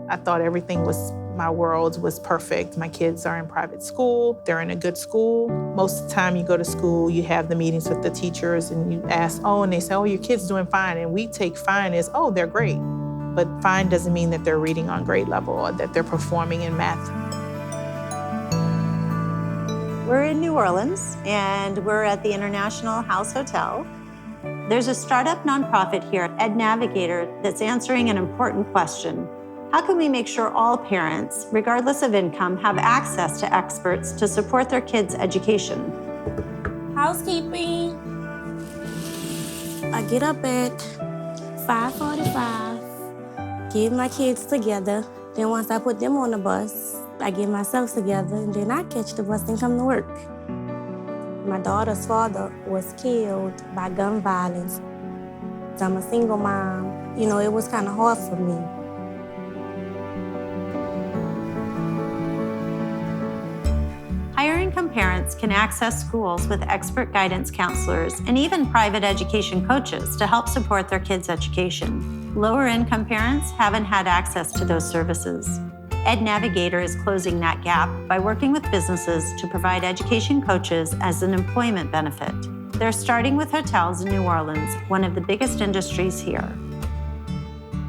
I thought everything was, my world was perfect. My kids are in private school. They're in a good school. Most of the time you go to school, you have the meetings with the teachers and you ask, and they say, your kid's doing fine. And we take fine as, they're great. But fine doesn't mean that they're reading on grade level or that they're performing in math. We're in New Orleans, and we're at the International House Hotel. There's a startup nonprofit here, Ed Navigator, that's answering an important question. How can we make sure all parents, regardless of income, have access to experts to support their kids' education? Housekeeping. I get up at 5:45, get my kids together. Then once I put them on the bus, I get myself together, and then I catch the bus and come to work. My daughter's father was killed by gun violence. I'm a single mom. It was kind of hard for me. Higher-income parents can access schools with expert guidance counselors and even private education coaches to help support their kids' education. Lower-income parents haven't had access to those services. Ed Navigator is closing that gap by working with businesses to provide education coaches as an employment benefit. They're starting with hotels in New Orleans, one of the biggest industries here.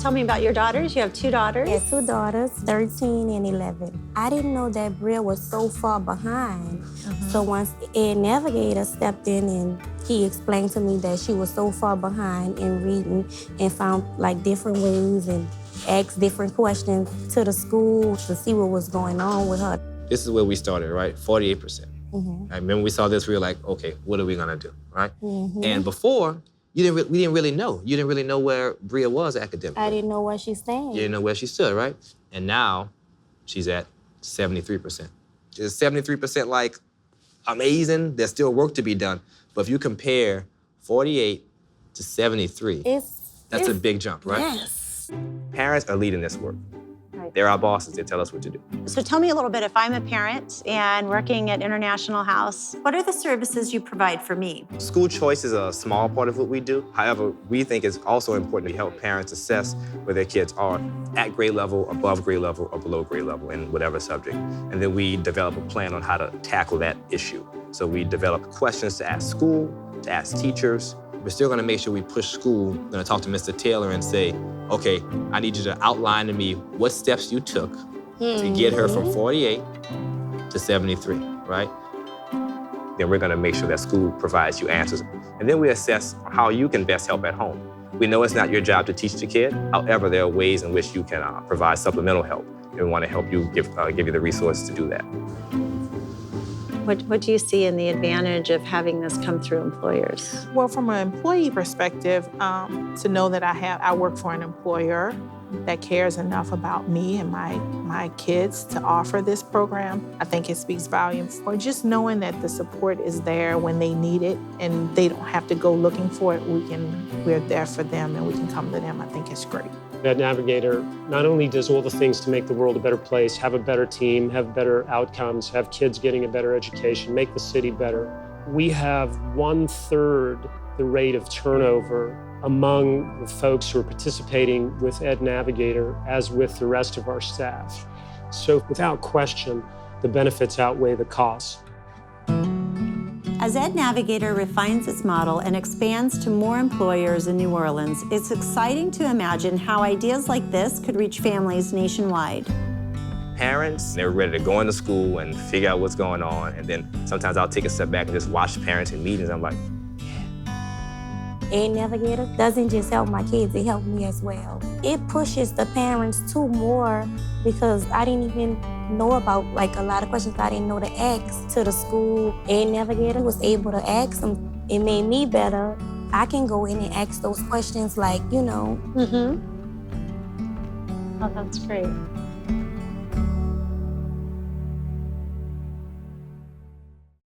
Tell me about your daughters. You have 2 daughters? Yeah, 2 daughters, 13 and 11. I didn't know that Bria was so far behind. So once Ed Navigator stepped in and he explained to me that she was so far behind in reading and found different ways and asked different questions to the school to see what was going on with her. This is where we started, right? 48%. I remember we saw this, we were like, okay, what are we gonna do, right? And before, we didn't really know. You didn't really know where Bria was academically. I didn't know where she stands. You didn't know where she stood, right? And now she's at 73%. Is 73% amazing? There's still work to be done. But if you compare 48 to 73, that's a big jump, right? Yes. Parents are leading this work. Right. They're our bosses. They tell us what to do. So tell me a little bit, if I'm a parent and working at International House, what are the services you provide for me? School choice is a small part of what we do. However, we think it's also important to help parents assess where their kids are at grade level, above grade level, or below grade level in whatever subject. And then we develop a plan on how to tackle that issue. So we develop questions to ask school, to ask teachers. We're still gonna make sure we push school. We're gonna talk to Mr. Taylor and say, okay, I need you to outline to me what steps you took to get her from 48 to 73, right? Then we're gonna make sure that school provides you answers. And then we assess how you can best help at home. We know it's not your job to teach the kid. However, there are ways in which you can provide supplemental help. And we wanna help you give you the resources to do that. What do you see in the advantage of having this come through employers? Well, from an employee perspective, to know that I work for an employer that cares enough about me and my kids to offer this program, I think it speaks volumes. Or just knowing that the support is there when they need it and they don't have to go looking for it. We're there for them and we can come to them. I think it's great. Ed Navigator not only does all the things to make the world a better place, have a better team, have better outcomes, have kids getting a better education, make the city better. We have 1/3 the rate of turnover among the folks who are participating with Ed Navigator as with the rest of our staff. So without question, the benefits outweigh the costs. As Ed Navigator refines its model and expands to more employers in New Orleans, it's exciting to imagine how ideas like this could reach families nationwide. Parents, they're ready to go into school and figure out what's going on. And then sometimes I'll take a step back and just watch parents in meetings. I'm like, Ed Navigator doesn't just help my kids, it helped me as well. It pushes the parents to more because I didn't even know about a lot of questions I didn't know to ask to the school. Ed Navigator was able to ask them. It made me better. I can go in and ask those questions Oh, that's great.